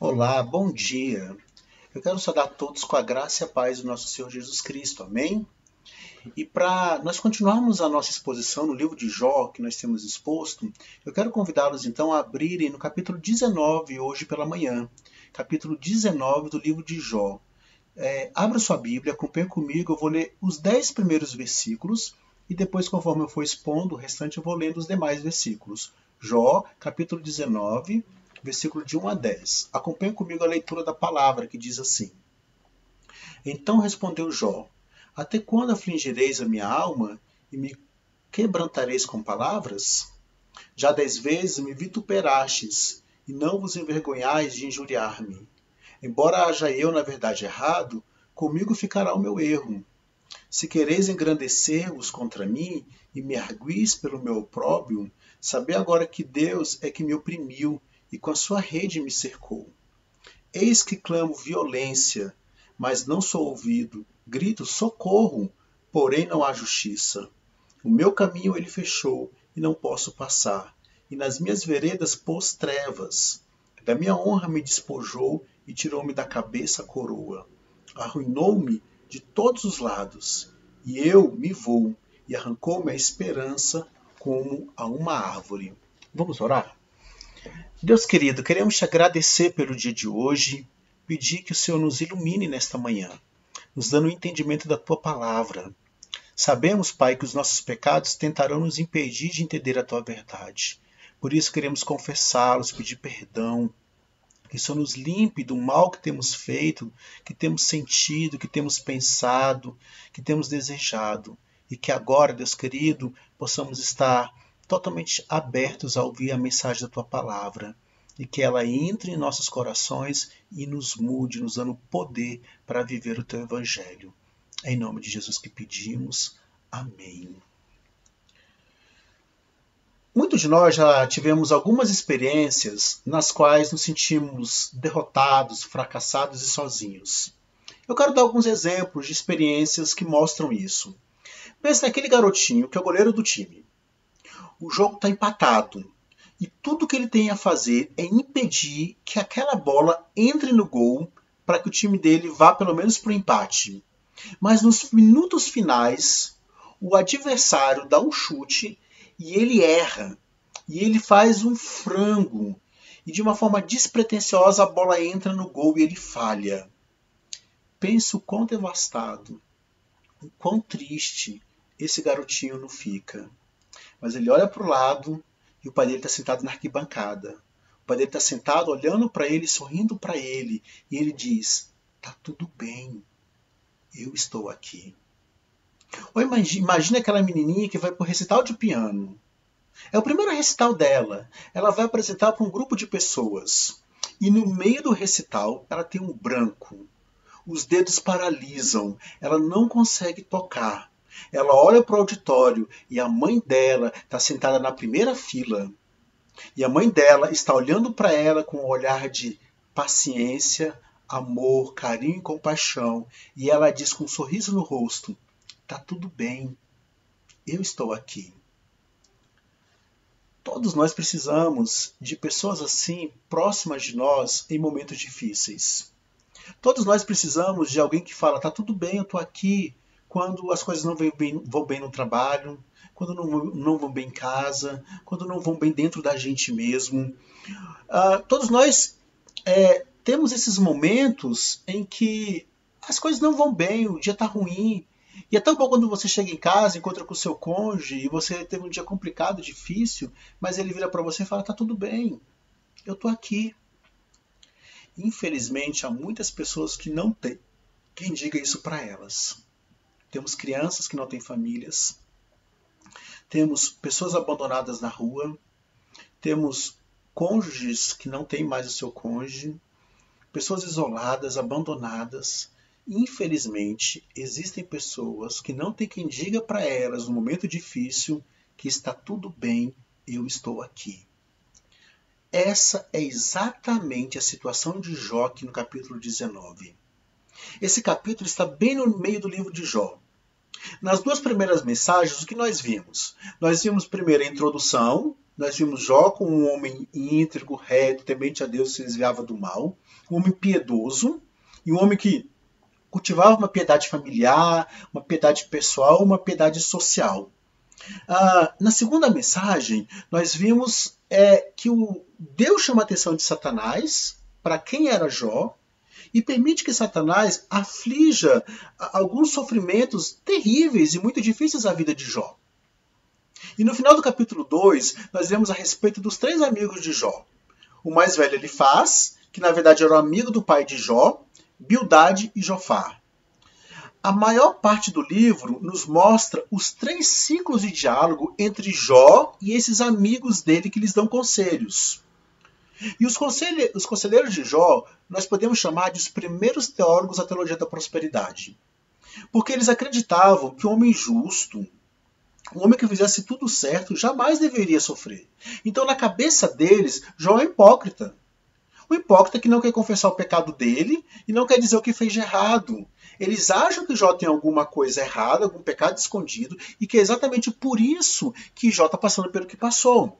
Olá, bom dia. Eu quero saudar todos com a graça e a paz do nosso Senhor Jesus Cristo, amém? E para nós continuarmos a nossa exposição no livro de Jó, que nós temos exposto, eu quero convidá-los então a abrirem no capítulo 19, hoje pela manhã. Capítulo 19 do livro de Jó. Abra sua Bíblia, acompanhe comigo, eu vou ler os 10 primeiros versículos e depois, conforme eu for expondo o restante, eu vou lendo os demais versículos. Jó, capítulo 19, versículo de 1 a 10. Acompanhe comigo a leitura da palavra, que diz assim: Então respondeu Jó: Até quando afligireis a minha alma e me quebrantareis com palavras? Já 10 vezes me vituperastes, e não vos envergonhais de injuriar-me. Embora haja eu, na verdade, errado, comigo ficará o meu erro. Se quereis engrandecer-vos contra mim e me arguis pelo meu opróbrio, sabei agora que Deus é que me oprimiu e com a sua rede me cercou. Eis que clamo violência, mas não sou ouvido. Grito socorro, porém não há justiça. O meu caminho ele fechou e não posso passar, e nas minhas veredas pôs trevas. Da minha honra me despojou e tirou-me da cabeça a coroa. Arruinou-me de todos os lados, e eu me vou, e arrancou-me a esperança como a uma árvore. Vamos orar? Deus querido, queremos te agradecer pelo dia de hoje, pedir que o Senhor nos ilumine nesta manhã, nos dando o entendimento da tua palavra. Sabemos, Pai, que os nossos pecados tentarão nos impedir de entender a tua verdade. Por isso queremos confessá-los, pedir perdão, que o Senhor nos limpe do mal que temos feito, que temos sentido, que temos pensado, que temos desejado. E que agora, Deus querido, possamos estar totalmente abertos a ouvir a mensagem da tua palavra. E que ela entre em nossos corações e nos mude, nos dando poder para viver o teu evangelho. É em nome de Jesus que pedimos. Amém. Muitos de nós já tivemos algumas experiências nas quais nos sentimos derrotados, fracassados e sozinhos. Eu quero dar alguns exemplos de experiências que mostram isso. Pense naquele garotinho que é o goleiro do time. O jogo está empatado e tudo que ele tem a fazer é impedir que aquela bola entre no gol para que o time dele vá pelo menos para o empate. Mas nos minutos finais, o adversário dá um chute e ele erra. E ele faz um frango. E de uma forma despretensiosa a bola entra no gol e ele falha. Pense o quão devastado, o quão triste esse garotinho não fica. Mas ele olha para o lado e o pai dele está sentado na arquibancada. O pai dele está sentado olhando para ele, sorrindo para ele. E ele diz, tá tudo bem, eu estou aqui. Ou imagina aquela menininha que vai para o recital de piano. É o primeiro recital dela. Ela vai apresentar para um grupo de pessoas. E no meio do recital, ela tem um branco. Os dedos paralisam. Ela não consegue tocar. Ela olha para o auditório e a mãe dela está sentada na primeira fila. E a mãe dela está olhando para ela com um olhar de paciência, amor, carinho e compaixão. E ela diz com um sorriso no rosto, tá tudo bem, eu estou aqui. Todos nós precisamos de pessoas assim, próximas de nós, em momentos difíceis. Todos nós precisamos de alguém que fala, tá tudo bem, eu estou aqui, quando as coisas não vão bem no trabalho, quando não vão bem em casa, quando não vão bem dentro da gente mesmo. Todos nós temos esses momentos em que as coisas não vão bem, o dia está ruim. E é tão bom quando você chega em casa, encontra com o seu cônjuge e você teve um dia complicado, difícil, mas ele vira para você e fala, tá tudo bem, eu estou aqui. Infelizmente, há muitas pessoas que não têm quem diga isso para elas. Temos crianças que não têm famílias, temos pessoas abandonadas na rua, temos cônjuges que não têm mais o seu cônjuge, pessoas isoladas, abandonadas. Infelizmente, existem pessoas que não têm quem diga para elas no momento difícil que está tudo bem, eu estou aqui. Essa é exatamente a situação de Jó aqui no capítulo 19. Esse capítulo está bem no meio do livro de Jó. Nas duas primeiras mensagens, o que nós vimos? Nós vimos primeiro a introdução, nós vimos Jó como um homem íntegro, reto, temente a Deus, se desviava do mal. um homem piedoso e um homem que cultivava uma piedade familiar, uma piedade pessoal, uma piedade social. Na segunda mensagem, nós vimos que Deus chama a atenção de Satanás para quem era Jó e permite que Satanás aflija alguns sofrimentos terríveis e muito difíceis à vida de Jó. E no final do capítulo 2, nós vemos a respeito dos 3 amigos de Jó. O mais velho Elifaz, que na verdade era o amigo do pai de Jó, Bildade e Jofar. A maior parte do livro nos mostra os 3 ciclos de diálogo entre Jó e esses amigos dele que lhes dão conselhos. E os conselheiros de Jó nós podemos chamar de os primeiros teólogos da teologia da prosperidade. Porque eles acreditavam que um homem justo, um homem que fizesse tudo certo, jamais deveria sofrer. Então, na cabeça deles, Jó é hipócrita. O hipócrita que não quer confessar o pecado dele e não quer dizer o que fez de errado. Eles acham que Jó tem alguma coisa errada, algum pecado escondido, e que é exatamente por isso que Jó está passando pelo que passou.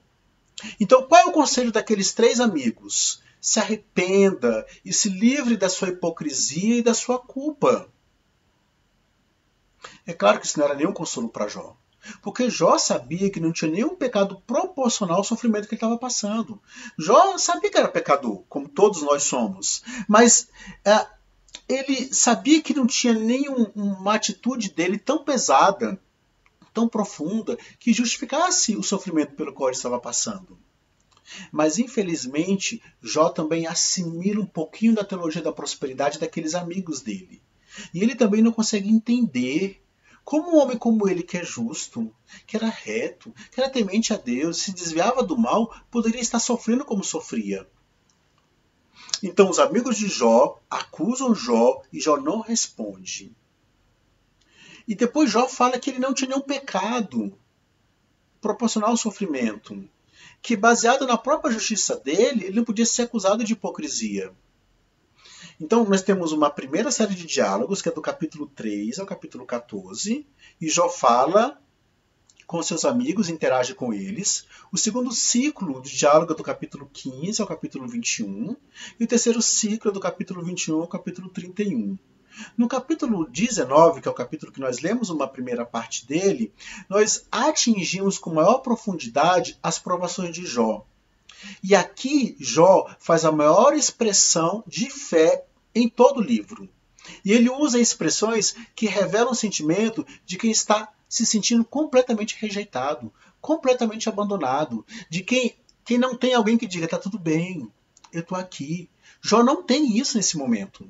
Então, qual é o conselho daqueles 3 amigos? Se arrependa e se livre da sua hipocrisia e da sua culpa. É claro que isso não era nenhum consolo para Jó. Porque Jó sabia que não tinha nenhum pecado proporcional ao sofrimento que ele estava passando. Jó sabia que era pecador, como todos nós somos. Mas ele sabia que não tinha nenhuma atitude dele tão pesada, tão profunda, que justificasse o sofrimento pelo qual ele estava passando. Mas, infelizmente, Jó também assimila um pouquinho da teologia da prosperidade daqueles amigos dele. E ele também não consegue entender como um homem como ele, que é justo, que era reto, que era temente a Deus, se desviava do mal, poderia estar sofrendo como sofria. Então os amigos de Jó acusam Jó e Jó não responde. E depois Jó fala que ele não tinha nenhum pecado proporcional ao sofrimento, que baseado na própria justiça dele, ele não podia ser acusado de hipocrisia. Então, nós temos uma primeira série de diálogos, que é do capítulo 3 ao capítulo 14, e Jó fala com seus amigos, interage com eles. O segundo ciclo de diálogo é do capítulo 15 ao capítulo 21, e o terceiro ciclo é do capítulo 21 ao capítulo 31. No capítulo 19, que é o capítulo que nós lemos uma primeira parte dele, nós atingimos com maior profundidade as provações de Jó. E aqui Jó faz a maior expressão de fé em todo o livro. E ele usa expressões que revelam o sentimento de quem está se sentindo completamente rejeitado, completamente abandonado, de quem não tem alguém que diga, está tudo bem, eu estou aqui. Jó não tem isso nesse momento.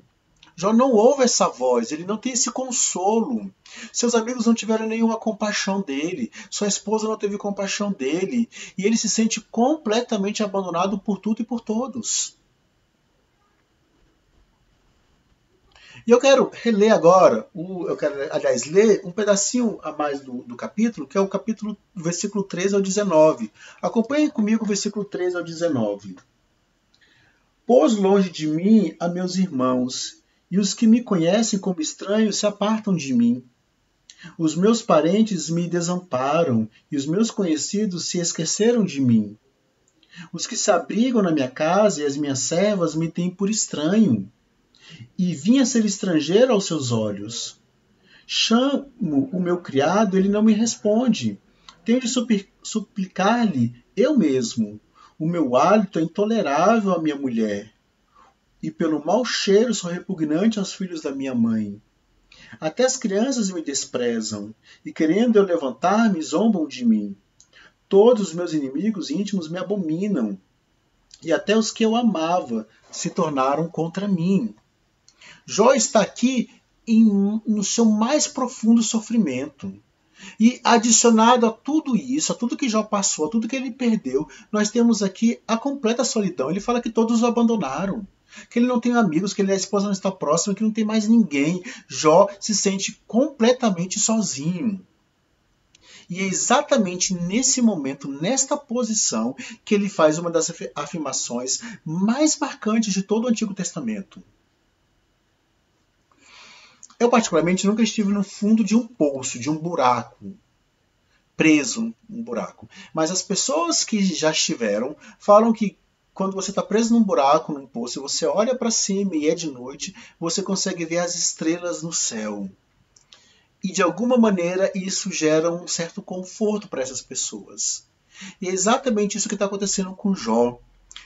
Jó não ouve essa voz, ele não tem esse consolo. Seus amigos não tiveram nenhuma compaixão dele, sua esposa não teve compaixão dele, e ele se sente completamente abandonado por tudo e por todos. E eu quero reler agora, ler um pedacinho a mais do capítulo, que é o capítulo do versículo 13 ao 19. Acompanhem comigo o versículo 13 ao 19. Pôs longe de mim a meus irmãos, e os que me conhecem como estranho se apartam de mim. Os meus parentes me desamparam, e os meus conhecidos se esqueceram de mim. Os que se abrigam na minha casa e as minhas servas me têm por estranho, e vim a ser estrangeiro aos seus olhos. Chamo o meu criado, ele não me responde. Tenho de suplicar-lhe eu mesmo. O meu hálito é intolerável à minha mulher, e pelo mau cheiro sou repugnante aos filhos da minha mãe. Até as crianças me desprezam, e querendo eu levantar-me, zombam de mim. Todos os meus inimigos íntimos me abominam, e até os que eu amava se tornaram contra mim. Jó está aqui no seu mais profundo sofrimento. E adicionado a tudo isso, a tudo que Jó passou, a tudo que ele perdeu, nós temos aqui a completa solidão. Ele fala que todos o abandonaram, que ele não tem amigos, que a esposa não está próxima, que não tem mais ninguém. Jó se sente completamente sozinho. E é exatamente nesse momento, nesta posição, que ele faz uma das afirmações mais marcantes de todo o Antigo Testamento. Eu, particularmente, nunca estive no fundo de um poço, de um buraco, preso num buraco. Mas as pessoas que já estiveram falam que quando você está preso num buraco, num poço, e você olha para cima e é de noite, você consegue ver as estrelas no céu. E de alguma maneira isso gera um certo conforto para essas pessoas. E é exatamente isso que está acontecendo com Jó.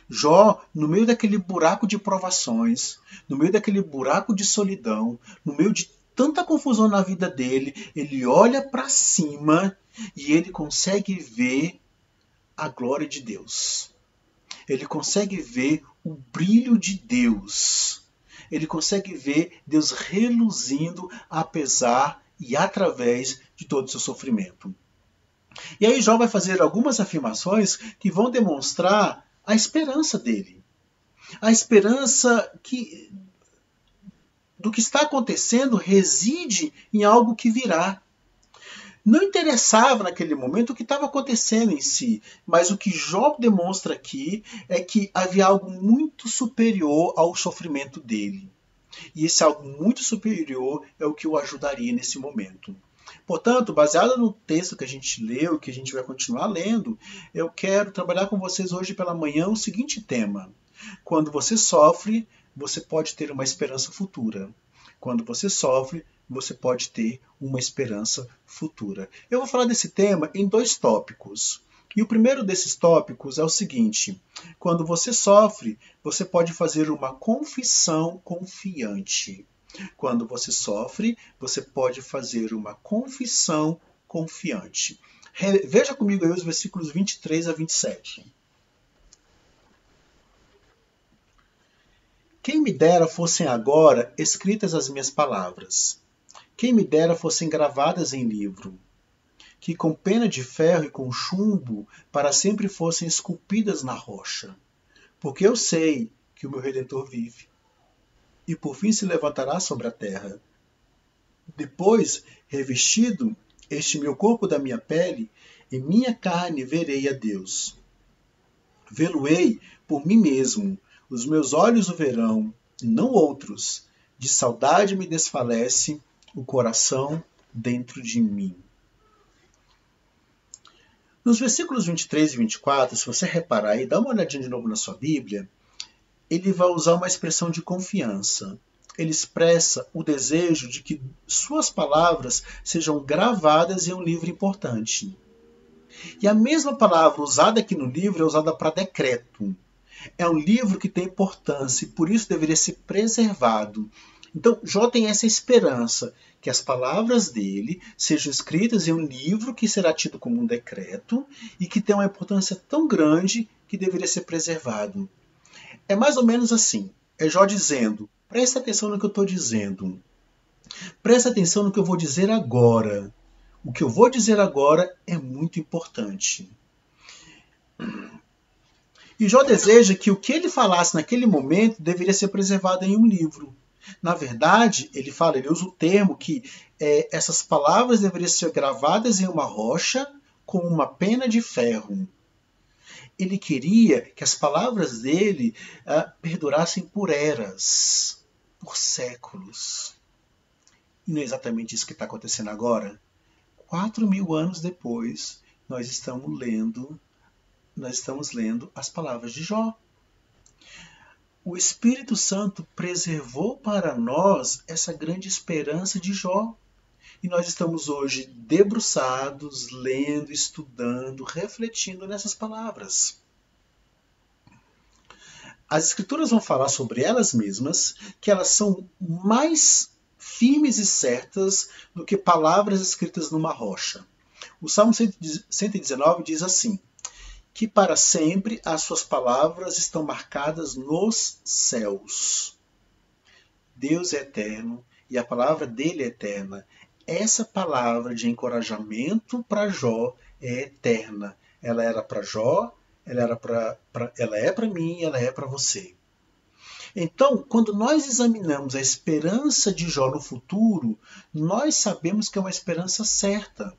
Jó, no meio daquele buraco de provações, no meio daquele buraco de solidão, no meio de tanta confusão na vida dele, ele olha para cima e ele consegue ver a glória de Deus. Ele consegue ver o brilho de Deus. Ele consegue ver Deus reluzindo apesar e através de todo o seu sofrimento. E aí Jó vai fazer algumas afirmações que vão demonstrar a esperança dele. A esperança do que está acontecendo reside em algo que virá. Não interessava naquele momento o que estava acontecendo em si, mas o que Jó demonstra aqui é que havia algo muito superior ao sofrimento dele. E esse algo muito superior é o que o ajudaria nesse momento. Portanto, baseado no texto que a gente leu, que a gente vai continuar lendo, eu quero trabalhar com vocês hoje pela manhã o seguinte tema. Quando você sofre, você pode ter uma esperança futura. Quando você sofre, você pode ter uma esperança futura. Eu vou falar desse tema em 2 tópicos. E o primeiro desses tópicos é o seguinte: quando você sofre, você pode fazer uma confissão confiante. Quando você sofre, você pode fazer uma confissão confiante. Veja comigo aí os versículos 23 a 27. Quem me dera fossem agora escritas as minhas palavras. Quem me dera fossem gravadas em livro, que com pena de ferro e com chumbo para sempre fossem esculpidas na rocha. Porque eu sei que o meu Redentor vive, e por fim se levantará sobre a terra. Depois, revestido este meu corpo da minha pele, em minha carne verei a Deus. Vê-lo-ei por mim mesmo, os meus olhos o verão, e não outros. De saudade me desfalece o coração dentro de mim. Nos versículos 23 e 24, se você reparar aí, dá uma olhadinha de novo na sua Bíblia, ele vai usar uma expressão de confiança. Ele expressa o desejo de que suas palavras sejam gravadas em um livro importante. E a mesma palavra usada aqui no livro é usada para decreto. É um livro que tem importância e por isso deveria ser preservado. Então, Jó tem essa esperança que as palavras dele sejam escritas em um livro que será tido como um decreto e que tem uma importância tão grande que deveria ser preservado. É mais ou menos assim. É Jó dizendo, presta atenção no que eu estou dizendo. Presta atenção no que eu vou dizer agora. O que eu vou dizer agora é muito importante. E Jó deseja que o que ele falasse naquele momento deveria ser preservado em um livro. Na verdade, ele usa o termo que essas palavras deveriam ser gravadas em uma rocha com uma pena de ferro. Ele queria que as palavras dele perdurassem por eras, por séculos. E não é exatamente isso que está acontecendo agora? 4.000 anos depois, nós estamos lendo as palavras de Jó. O Espírito Santo preservou para nós essa grande esperança de Jó. E nós estamos hoje debruçados, lendo, estudando, refletindo nessas palavras. As Escrituras vão falar sobre elas mesmas, que elas são mais firmes e certas do que palavras escritas numa rocha. O Salmo 119 diz assim: que para sempre as suas palavras estão marcadas nos céus. Deus é eterno e a palavra dele é eterna. Essa palavra de encorajamento para Jó é eterna. Ela era para Jó, ela é para mim, ela é para você. Então, quando nós examinamos a esperança de Jó no futuro, nós sabemos que é uma esperança certa.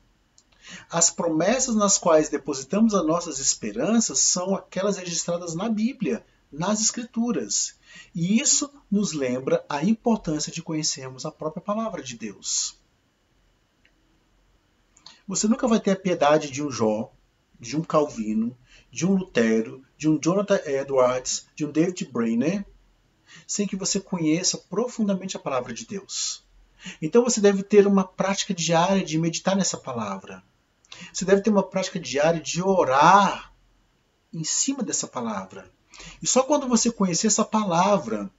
As promessas nas quais depositamos as nossas esperanças são aquelas registradas na Bíblia, nas Escrituras. E isso nos lembra a importância de conhecermos a própria palavra de Deus. Você nunca vai ter a piedade de um Jó, de um Calvino, de um Lutero, de um Jonathan Edwards, de um David Brainerd, sem que você conheça profundamente a palavra de Deus. Então você deve ter uma prática diária de meditar nessa palavra. Você deve ter uma prática diária de orar em cima dessa palavra. E só quando você conhecer essa palavra,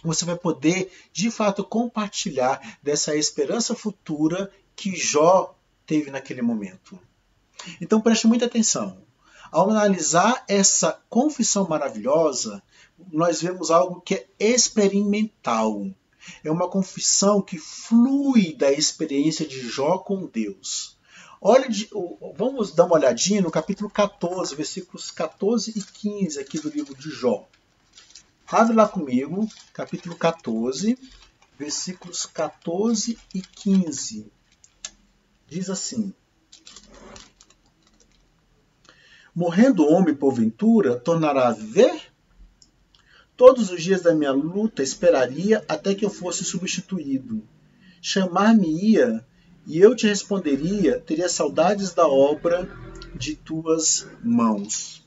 você vai poder, de fato, compartilhar dessa esperança futura que Jó teve naquele momento. Então preste muita atenção. Ao analisar essa confissão maravilhosa, nós vemos algo que é experimental. É uma confissão que flui da experiência de Jó com Deus. Vamos dar uma olhadinha no capítulo 14, versículos 14 e 15 aqui do livro de Jó. Abre lá comigo, capítulo 14, versículos 14 e 15. Diz assim: morrendo o homem, porventura, tornará a viver? Todos os dias da minha luta esperaria até que eu fosse substituído. Chamar-me-ia e eu te responderia, teria saudades da obra de tuas mãos.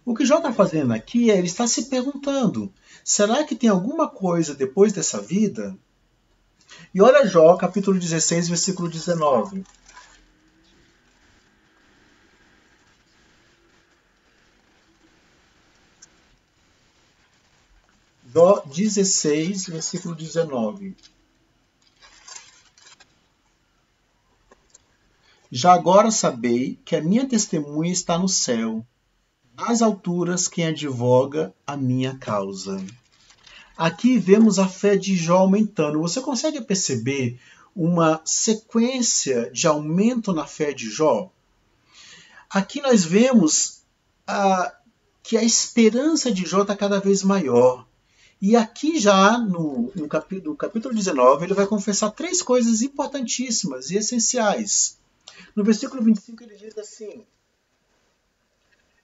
O que Jó está fazendo aqui é, ele está se perguntando, será que tem alguma coisa depois dessa vida? E olha Jó, capítulo 16, versículo 19. Jó 16, versículo 19. Já agora sabei que a minha testemunha está no céu, nas alturas quem advoga a minha causa. Aqui vemos a fé de Jó aumentando. Você consegue perceber uma sequência de aumento na fé de Jó? Aqui nós vemos que a esperança de Jó está cada vez maior. E aqui já no capítulo 19, ele vai confessar 3 coisas importantíssimas e essenciais. No versículo 25 ele diz assim: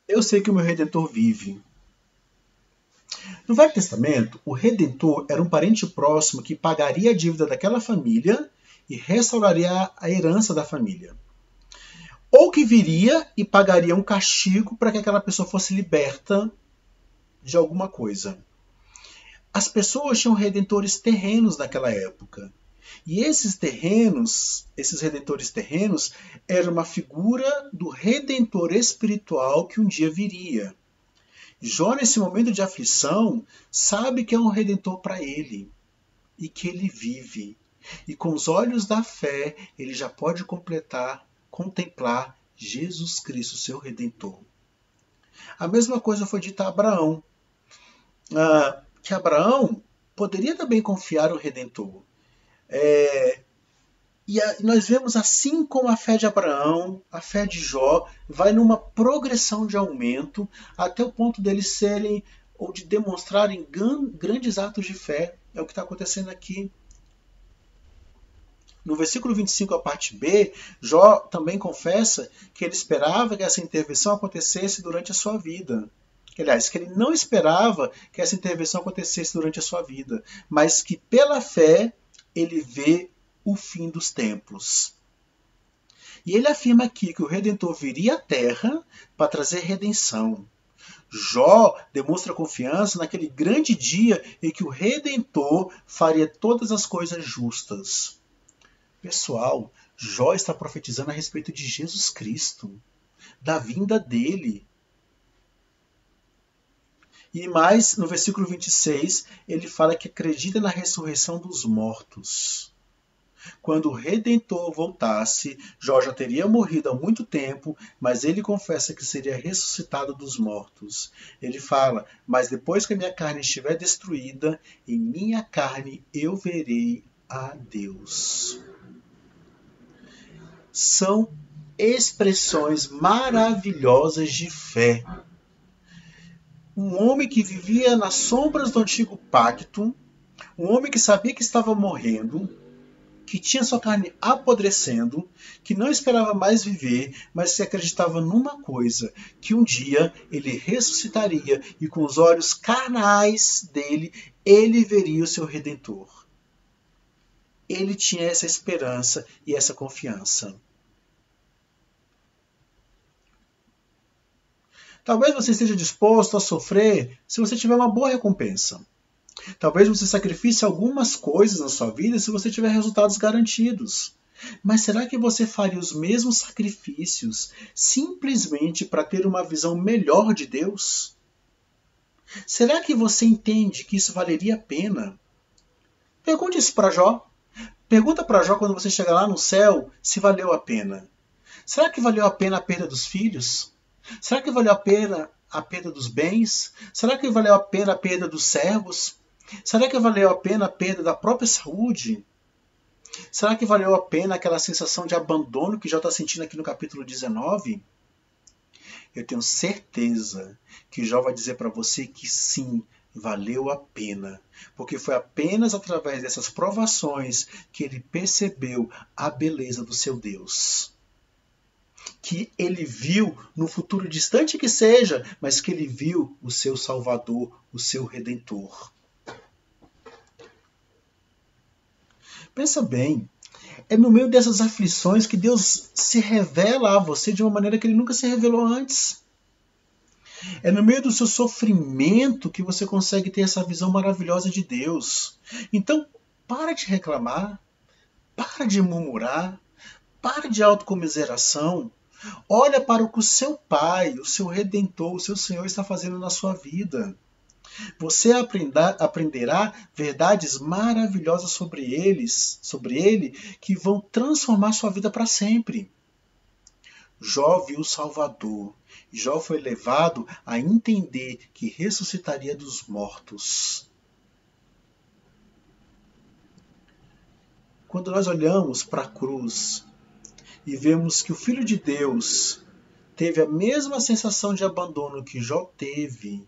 eu sei que o meu Redentor vive. No Velho Testamento, o Redentor era um parente próximo que pagaria a dívida daquela família e restauraria a herança da família. Ou que viria e pagaria um castigo para que aquela pessoa fosse liberta de alguma coisa. As pessoas tinham redentores terrenos naquela época. E esses terrenos, esses redentores terrenos, eram uma figura do redentor espiritual que um dia viria. Jó, nesse momento de aflição, sabe que é um redentor para ele e que ele vive. E com os olhos da fé, ele já pode contemplar Jesus Cristo, seu redentor. A mesma coisa foi dita a Abraão. Que Abraão poderia também confiar no redentor. E nós vemos, assim como a fé de Abraão, a fé de Jó, vai numa progressão de aumento até o ponto deles serem ou de demonstrarem grandes atos de fé. É o que está acontecendo aqui. No versículo 25, a parte B, Jó também confessa que ele esperava que essa intervenção acontecesse durante a sua vida. Aliás, que ele não esperava que essa intervenção acontecesse durante a sua vida, mas que pela fé ele vê o fim dos tempos. E ele afirma aqui que o Redentor viria à Terra para trazer redenção. Jó demonstra confiança naquele grande dia em que o Redentor faria todas as coisas justas. Pessoal, Jó está profetizando a respeito de Jesus Cristo, da vinda dele. E mais, no versículo 26, ele fala que acredita na ressurreição dos mortos. Quando o Redentor voltasse, Jó já teria morrido há muito tempo, mas ele confessa que seria ressuscitado dos mortos. Ele fala, mas depois que a minha carne estiver destruída, em minha carne eu verei a Deus. São expressões maravilhosas de fé. Um homem que vivia nas sombras do antigo pacto, um homem que sabia que estava morrendo, que tinha sua carne apodrecendo, que não esperava mais viver, mas se acreditava numa coisa, que um dia ele ressuscitaria e com os olhos carnais dele, ele veria o seu Redentor. Ele tinha essa esperança e essa confiança. Talvez você esteja disposto a sofrer se você tiver uma boa recompensa. Talvez você sacrifique algumas coisas na sua vida se você tiver resultados garantidos. Mas será que você faria os mesmos sacrifícios simplesmente para ter uma visão melhor de Deus? Será que você entende que isso valeria a pena? Pergunte isso para Jó. Pergunta para Jó quando você chegar lá no céu se valeu a pena. Será que valeu a pena a perda dos filhos? Será que valeu a pena a perda dos bens? Será que valeu a pena a perda dos servos? Será que valeu a pena a perda da própria saúde? Será que valeu a pena aquela sensação de abandono que Jó está sentindo aqui no capítulo 19? Eu tenho certeza que Jó vai dizer para você que sim, valeu a pena. Porque foi apenas através dessas provações que ele percebeu a beleza do seu Deus. Que ele viu, no futuro distante que seja, mas que ele viu o seu Salvador, o seu Redentor. Pensa bem, é no meio dessas aflições que Deus se revela a você de uma maneira que ele nunca se revelou antes. É no meio do seu sofrimento que você consegue ter essa visão maravilhosa de Deus. Então, para de reclamar, para de murmurar, para de autocomiseração. Olha para o que o seu Pai, o seu Redentor, o seu Senhor está fazendo na sua vida. Você aprenderá verdades maravilhosas sobre ele, que vão transformar sua vida para sempre. Jó viu o Salvador. Jó foi levado a entender que ressuscitaria dos mortos. Quando nós olhamos para a cruz e vemos que o Filho de Deus teve a mesma sensação de abandono que Jó teve,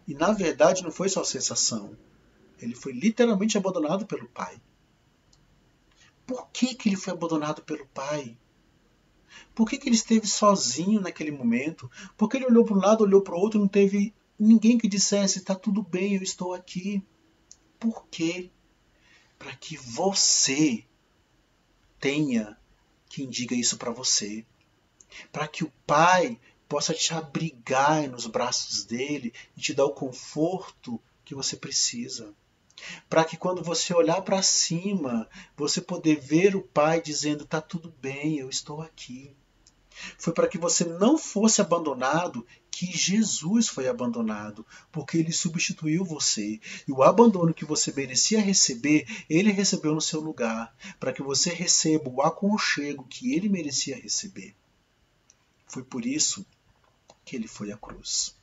e na verdade não foi só sensação, ele foi literalmente abandonado pelo Pai. Por que ele foi abandonado pelo Pai? Por que ele esteve sozinho naquele momento? Porque ele olhou para um lado, olhou para o outro, não teve ninguém que dissesse, está tudo bem, eu estou aqui. Por quê? Para que você tenha quem diga isso para você. Para que o Pai possa te abrigar nos braços dele e te dar o conforto que você precisa. Para que quando você olhar para cima, você poder ver o Pai dizendo, está tudo bem, eu estou aqui. Foi para que você não fosse abandonado que Jesus foi abandonado, porque ele substituiu você. E o abandono que você merecia receber, ele recebeu no seu lugar, para que você receba o aconchego que ele merecia receber. Foi por isso que ele foi à cruz.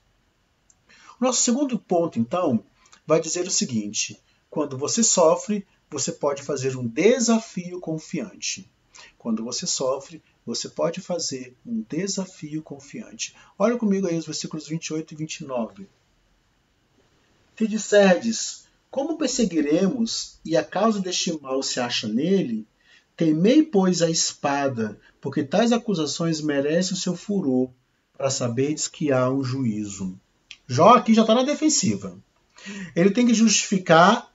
O nosso segundo ponto, então, vai dizer o seguinte: quando você sofre, você pode fazer um desafio confiante. Quando você sofre, você pode fazer um desafio confiante. Olha comigo aí os versículos 28 e 29. Se disserdes, como perseguiremos, e a causa deste mal se acha nele, temei, pois, a espada, porque tais acusações merecem o seu furor, para saberdes que há um juízo. Jó aqui já está na defensiva. Ele tem que se justificar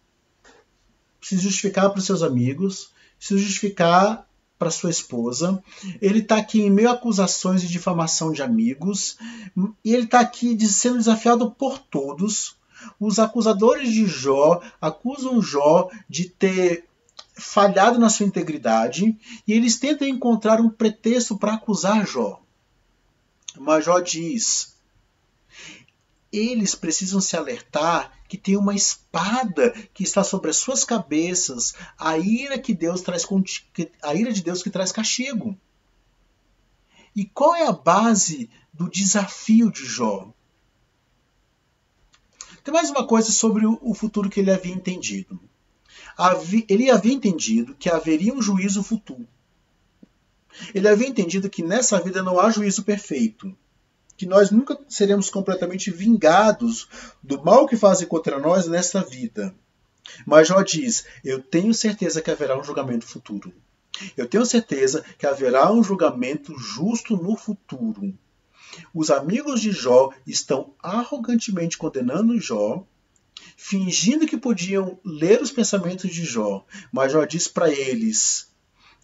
para os seus amigos, se justificar para sua esposa. Ele está aqui em meio a acusações de difamação de amigos, e ele está aqui sendo desafiado por todos. Os acusadores de Jó acusam Jó de ter falhado na sua integridade, e eles tentam encontrar um pretexto para acusar Jó. Mas Jó diz, eles precisam se alertar que tem uma espada que está sobre as suas cabeças, a ira de Deus que traz castigo. E qual é a base do desafio de Jó? Tem mais uma coisa sobre o futuro que ele havia entendido. Ele havia entendido que haveria um juízo futuro. Ele havia entendido que nessa vida não há juízo perfeito, que nós nunca seremos completamente vingados do mal que fazem contra nós nesta vida. Mas Jó diz, eu tenho certeza que haverá um julgamento futuro. Eu tenho certeza que haverá um julgamento justo no futuro. Os amigos de Jó estão arrogantemente condenando Jó, fingindo que podiam ler os pensamentos de Jó. Mas Jó diz para eles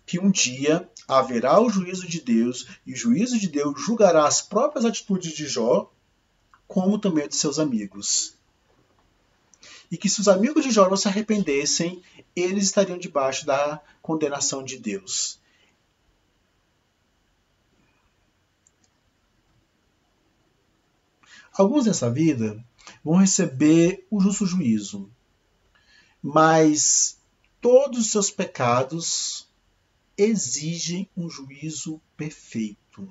que um dia haverá o juízo de Deus, e o juízo de Deus julgará as próprias atitudes de Jó, como também a de seus amigos. E que se os amigos de Jó não se arrependessem, eles estariam debaixo da condenação de Deus. Alguns nessa vida vão receber o justo juízo, mas todos os seus pecados exigem um juízo perfeito.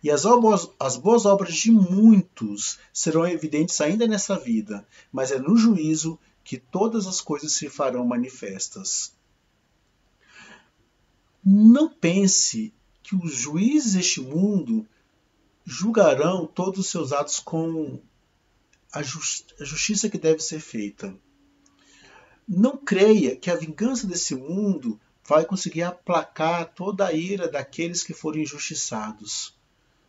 E as boas obras de muitos serão evidentes ainda nessa vida, mas é no juízo que todas as coisas se farão manifestas. Não pense que os juízes deste mundo julgarão todos os seus atos com a justiça que deve ser feita. Não creia que a vingança desse mundo vai conseguir aplacar toda a ira daqueles que forem injustiçados.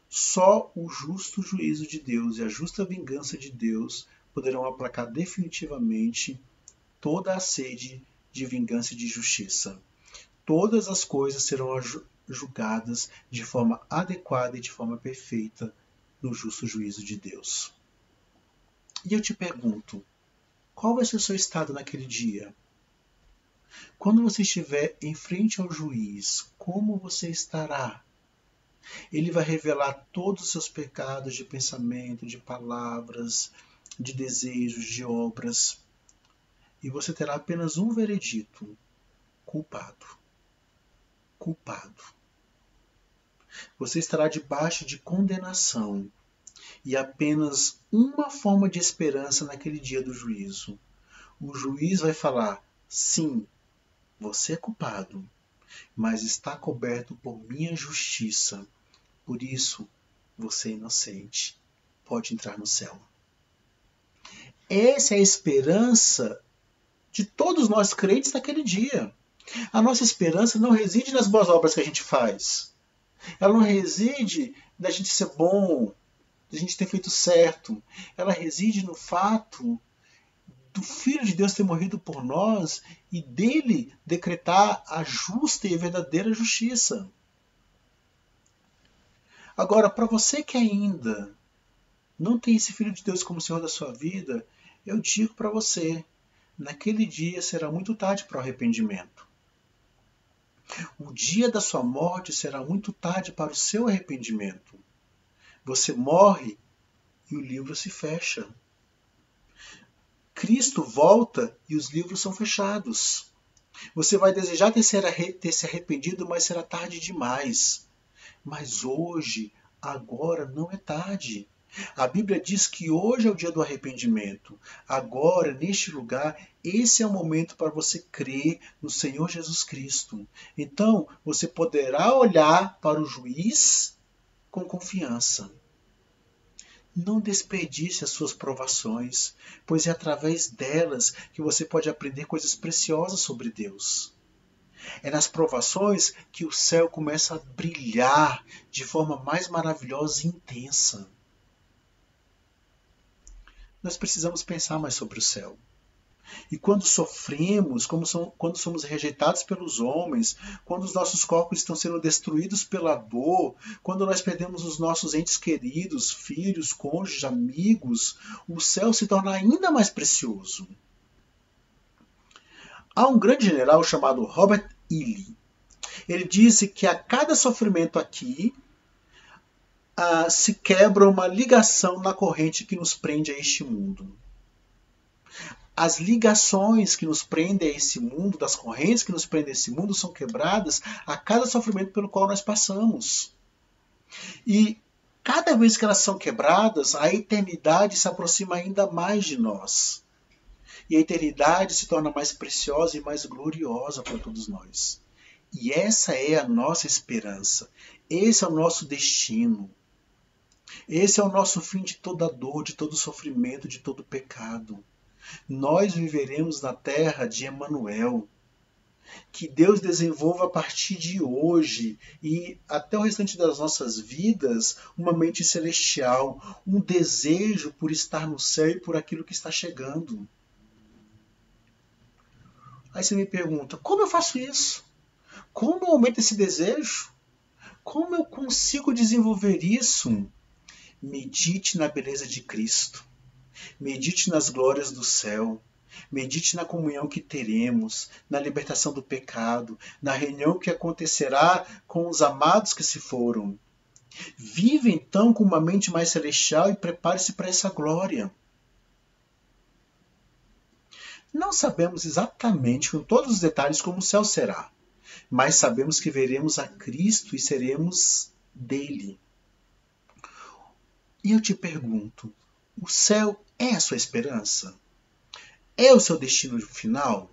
Só o justo juízo de Deus e a justa vingança de Deus poderão aplacar definitivamente toda a sede de vingança e de justiça. Todas as coisas serão julgadas de forma adequada e de forma perfeita no justo juízo de Deus. E eu te pergunto, qual vai ser o seu estado naquele dia? Quando você estiver em frente ao juiz, como você estará? Ele vai revelar todos os seus pecados de pensamento, de palavras, de desejos, de obras. E você terá apenas um veredito: culpado. Culpado. Você estará debaixo de condenação e apenas uma forma de esperança naquele dia do juízo. O juiz vai falar: sim, você é culpado, mas está coberto por minha justiça. Por isso, você é inocente. Pode entrar no céu. Essa é a esperança de todos nós crentes naquele dia. A nossa esperança não reside nas boas obras que a gente faz. Ela não reside da gente ser bom, da gente ter feito certo. Ela reside no fato do Filho de Deus ter morrido por nós e dele decretar a justa e verdadeira justiça. Agora, para você que ainda não tem esse Filho de Deus como Senhor da sua vida, eu digo para você, naquele dia será muito tarde para o arrependimento. O dia da sua morte será muito tarde para o seu arrependimento. Você morre e o livro se fecha. Cristo volta e os livros são fechados. Você vai desejar ter se arrependido, mas será tarde demais. Mas hoje, agora não é tarde. A Bíblia diz que hoje é o dia do arrependimento. Agora, neste lugar, esse é o momento para você crer no Senhor Jesus Cristo. Então, você poderá olhar para o juiz com confiança. Não desperdice as suas provações, pois é através delas que você pode aprender coisas preciosas sobre Deus. É nas provações que o céu começa a brilhar de forma mais maravilhosa e intensa. Nós precisamos pensar mais sobre o céu. E quando sofremos, quando somos rejeitados pelos homens, quando os nossos corpos estão sendo destruídos pela dor, quando nós perdemos os nossos entes queridos, filhos, cônjuges, amigos, o céu se torna ainda mais precioso. Há um grande general chamado Robert E. Ele disse que a cada sofrimento aqui se quebra uma ligação na corrente que nos prende a este mundo. As ligações que nos prendem a esse mundo, das correntes que nos prendem a esse mundo, são quebradas a cada sofrimento pelo qual nós passamos. E cada vez que elas são quebradas, a eternidade se aproxima ainda mais de nós. E a eternidade se torna mais preciosa e mais gloriosa para todos nós. E essa é a nossa esperança. Esse é o nosso destino. Esse é o nosso fim de toda dor, de todo sofrimento, de todo pecado. Nós viveremos na terra de Emanuel. Que Deus desenvolva a partir de hoje e até o restante das nossas vidas uma mente celestial, um desejo por estar no céu e por aquilo que está chegando. Aí você me pergunta, como eu faço isso? Como aumenta esse desejo? Como eu consigo desenvolver isso? Medite na beleza de Cristo. Medite nas glórias do céu. Medite na comunhão que teremos, na libertação do pecado, na reunião que acontecerá com os amados que se foram. Viva então com uma mente mais celestial e prepare-se para essa glória. Não sabemos exatamente com todos os detalhes como o céu será, mas sabemos que veremos a Cristo e seremos dele. E eu te pergunto, o céu é a sua esperança? É o seu destino final?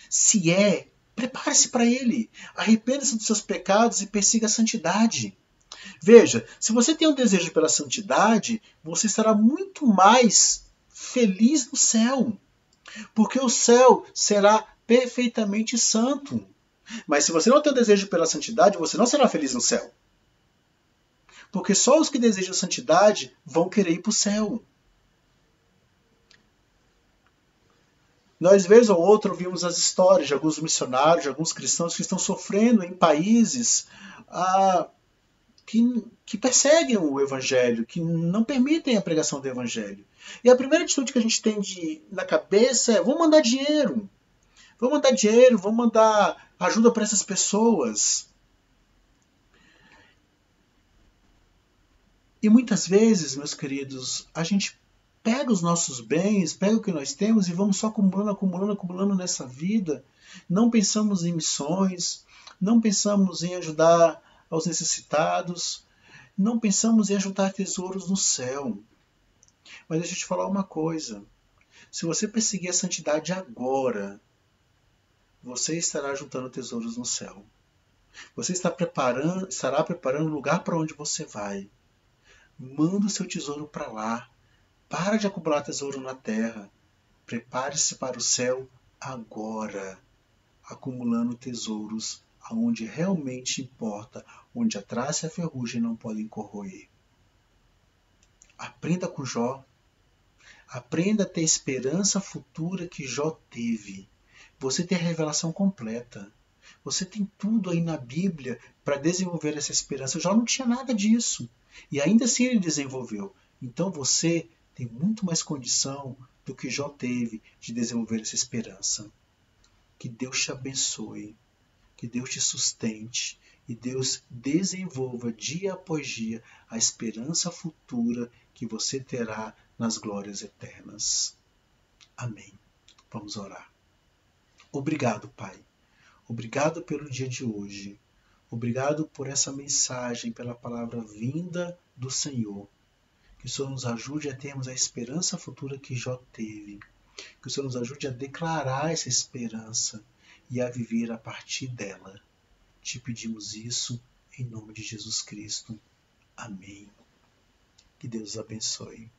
Se é, prepare-se para ele. Arrependa-se dos seus pecados e persiga a santidade. Veja, se você tem um desejo pela santidade, você estará muito mais feliz no céu. Porque o céu será perfeitamente santo. Mas se você não tem um desejo pela santidade, você não será feliz no céu. Porque só os que desejam santidade vão querer ir para o céu. Nós, vez ou outra, ouvimos as histórias de alguns missionários, de alguns cristãos que estão sofrendo em países que perseguem o evangelho, que não permitem a pregação do evangelho. E a primeira atitude que a gente tem na cabeça é: vamos mandar dinheiro. Vamos mandar dinheiro, vamos mandar ajuda para essas pessoas. E muitas vezes, meus queridos, a gente pega os nossos bens, pega o que nós temos e vamos só acumulando nessa vida. Não pensamos em missões, não pensamos em ajudar aos necessitados, não pensamos em ajuntar tesouros no céu. Mas deixa eu te falar uma coisa. Se você perseguir a santidade agora, você estará juntando tesouros no céu. Você estará preparando o lugar para onde você vai. Manda o seu tesouro para lá. Para de acumular tesouro na terra. Prepare-se para o céu agora, acumulando tesouros aonde realmente importa, onde a traça e a ferrugem não podem corroer. Aprenda com Jó. Aprenda a ter a esperança futura que Jó teve. Você tem a revelação completa. Você tem tudo aí na Bíblia para desenvolver essa esperança. Jó não tinha nada disso. E ainda assim ele desenvolveu. Então você tem muito mais condição do que Jó teve de desenvolver essa esperança. Que Deus te abençoe. Que Deus te sustente. E Deus desenvolva dia após dia a esperança futura que você terá nas glórias eternas. Amém. Vamos orar. Obrigado, Pai. Obrigado pelo dia de hoje. Obrigado por essa mensagem, pela palavra vinda do Senhor. Que o Senhor nos ajude a termos a esperança futura que Jó teve. Que o Senhor nos ajude a declarar essa esperança e a viver a partir dela. Te pedimos isso em nome de Jesus Cristo. Amém. Que Deus os abençoe.